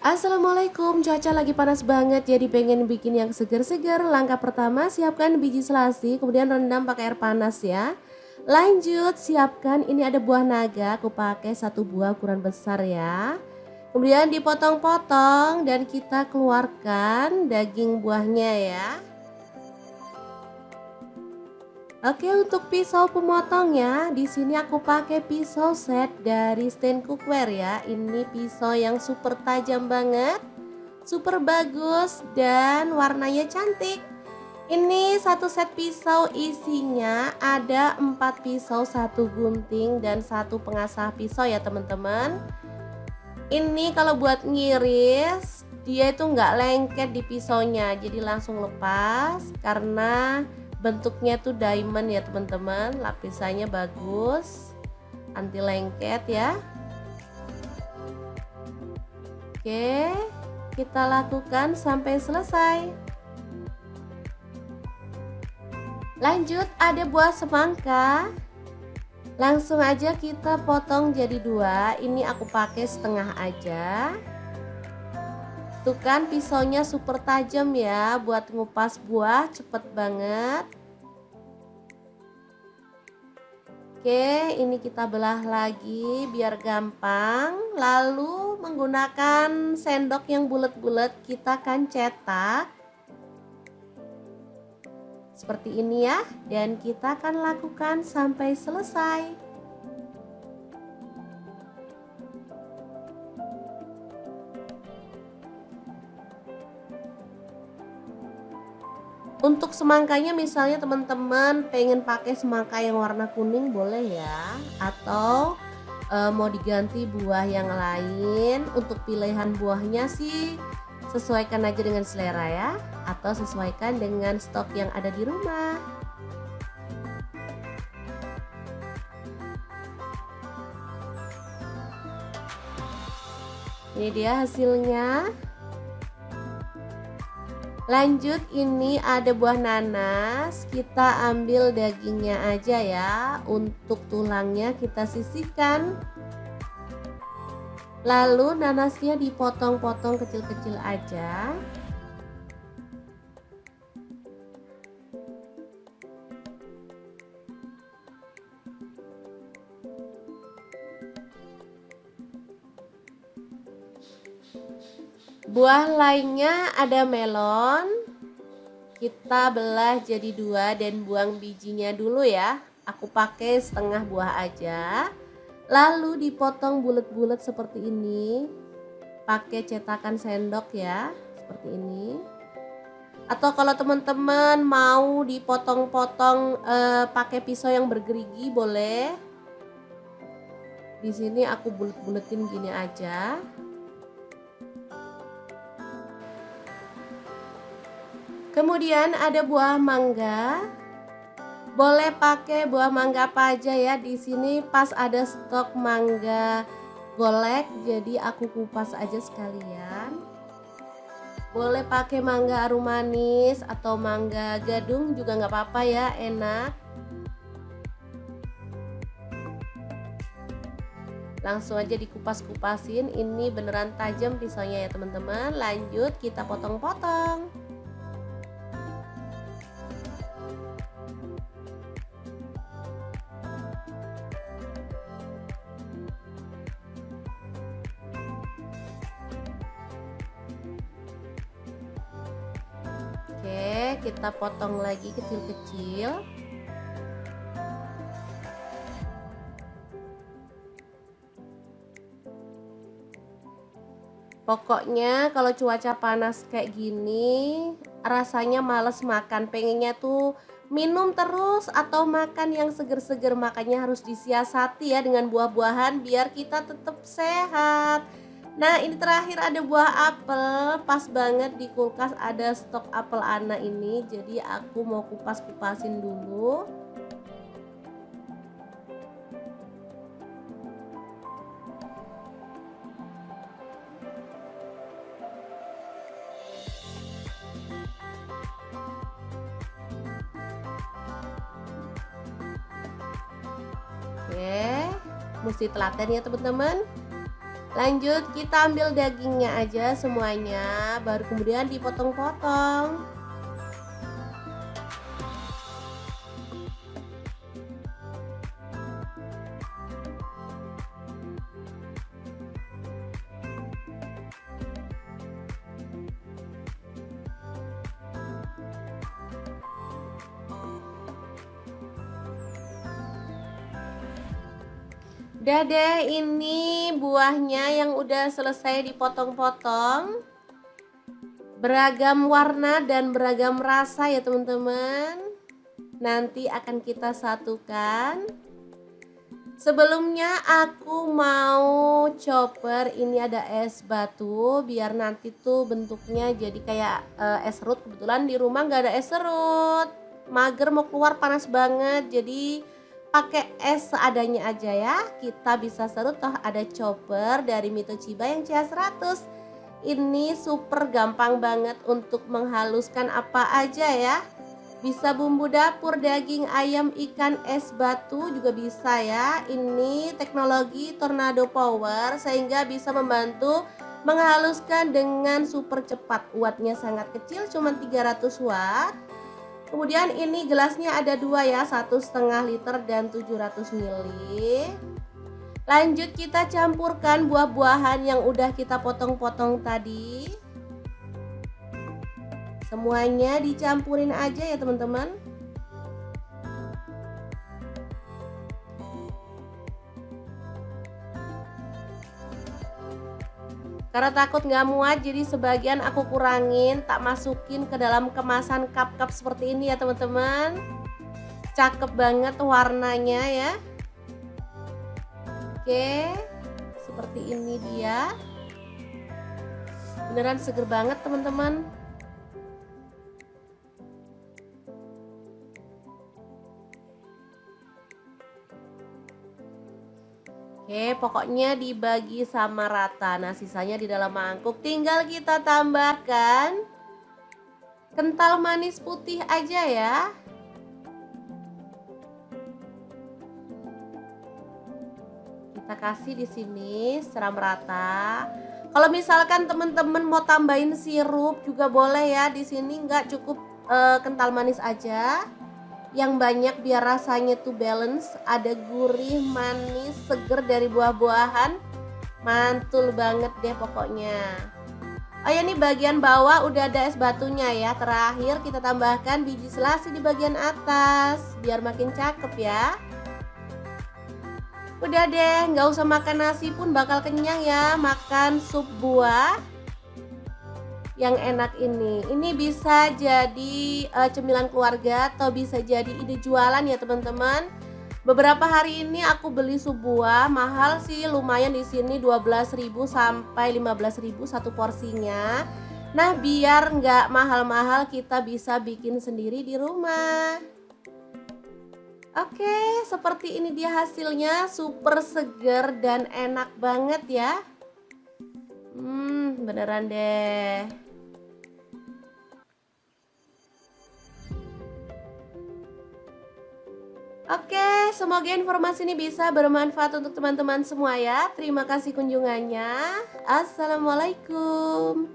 Assalamualaikum, cuaca lagi panas banget jadi pengen bikin yang seger-seger. Langkah pertama siapkan biji selasi kemudian rendam pakai air panas ya. Lanjut siapkan ini ada buah naga, aku pakai satu buah ukuran besar ya. Kemudian dipotong-potong dan kita keluarkan daging buahnya ya. Oke, untuk pisau pemotongnya, di sini aku pakai pisau set dari Stand Cookware ya. Ini pisau yang super tajam banget, super bagus dan warnanya cantik. Ini satu set pisau isinya ada 4 pisau, satu gunting dan satu pengasah pisau ya teman-teman. Ini kalau buat ngiris, dia itu nggak lengket di pisaunya, jadi langsung lepas karena bentuknya tuh diamond ya teman-teman, lapisannya bagus, anti lengket ya. Oke, kita lakukan sampai selesai. Lanjut ada buah semangka, langsung aja kita potong jadi 2. Ini aku pakai setengah aja. Tuh kan pisaunya super tajam ya, buat ngupas buah cepet banget. Oke, ini kita belah lagi biar gampang. Lalu menggunakan sendok yang bulat-bulat kita akan cetak seperti ini ya, dan kita akan lakukan sampai selesai. Untuk semangkanya misalnya teman-teman pengen pakai semangka yang warna kuning boleh ya, atau mau diganti buah yang lain. Untuk pilihan buahnya sih sesuaikan aja dengan selera ya, atau sesuaikan dengan stok yang ada di rumah. Ini dia hasilnya. Lanjut ini ada buah nanas, kita ambil dagingnya aja ya. Untuk tulangnya kita sisihkan. Lalu nanasnya dipotong-potong kecil-kecil aja. Buah lainnya ada melon, kita belah jadi 2 dan buang bijinya dulu ya. Aku pakai setengah buah aja. Lalu dipotong bulat-bulat seperti ini. Pakai cetakan sendok ya, seperti ini. Atau kalau teman-teman mau dipotong-potong pakai pisau yang bergerigi boleh. Di sini aku bulet-buletin gini aja. Kemudian ada buah mangga. Boleh pakai buah mangga apa aja ya. Di sini pas ada stok mangga golek, jadi aku kupas aja sekalian. Boleh pakai mangga arum manis atau mangga gadung juga nggak apa-apa ya, enak. Langsung aja dikupas-kupasin. Ini beneran tajam pisaunya ya teman-teman. Lanjut kita potong-potong. Oke, kita potong lagi kecil-kecil. Pokoknya kalau cuaca panas kayak gini, rasanya males makan, pengennya tuh minum terus atau makan yang seger-seger. Makanya harus disiasati ya dengan buah-buahan biar kita tetap sehat. Nah ini terakhir ada buah apel, pas banget di kulkas ada stok apel anak ini, jadi aku mau kupas-kupasin dulu. Oke, mesti telaten ya teman-teman. Lanjut kita ambil dagingnya aja semuanya, baru kemudian dipotong-potong. Udah deh, ini buahnya yang udah selesai dipotong-potong. Beragam warna dan beragam rasa ya teman-teman. Nanti akan kita satukan. Sebelumnya aku mau chopper, ini ada es batu biar nanti tuh bentuknya jadi kayak es serut. Kebetulan di rumah nggak ada es serut, mager mau keluar panas banget, jadi pakai es seadanya aja ya. Kita bisa serut, toh ada chopper dari Mitochiba yang CH100. Ini super gampang banget untuk menghaluskan apa aja ya. Bisa bumbu dapur, daging ayam, ikan, es batu juga bisa ya. Ini teknologi tornado power sehingga bisa membantu menghaluskan dengan super cepat. Wattnya sangat kecil, cuma 300 watt. Kemudian ini gelasnya ada dua ya, 1,5 liter dan 700 ml. Lanjut kita campurkan buah-buahan yang udah kita potong-potong tadi. Semuanya dicampurin aja ya teman-teman. Karena takut nggak muat, jadi sebagian aku kurangin, tak masukin ke dalam kemasan cup-cup seperti ini ya teman-teman. Cakep banget warnanya ya. Oke, seperti ini dia. Beneran seger banget teman-teman. Oke, pokoknya dibagi sama rata. Nah, sisanya di dalam mangkuk tinggal kita tambahkan kental manis putih aja ya. Kita kasih di sini secara merata. Kalau misalkan teman-teman mau tambahin sirup juga boleh ya. Di sini nggak cukup kental manis aja. Yang banyak biar rasanya tuh balance, ada gurih, manis, seger dari buah-buahan. Mantul banget deh pokoknya. Oh ya, nih bagian bawah udah ada es batunya ya. Terakhir kita tambahkan biji selasi di bagian atas biar makin cakep ya. Udah deh, nggak usah makan nasi pun bakal kenyang ya. Makan sup buah yang enak ini. Ini bisa jadi cemilan keluarga atau bisa jadi ide jualan ya teman-teman. Beberapa hari ini aku beli sup buah, mahal sih, lumayan di sini 12.000 sampai 15.000 satu porsinya. Nah, biar nggak mahal-mahal kita bisa bikin sendiri di rumah. Oke, seperti ini dia hasilnya, super seger dan enak banget ya. Beneran deh. Oke, semoga informasi ini bisa bermanfaat untuk teman-teman semua ya. Terima kasih kunjungannya. Assalamualaikum.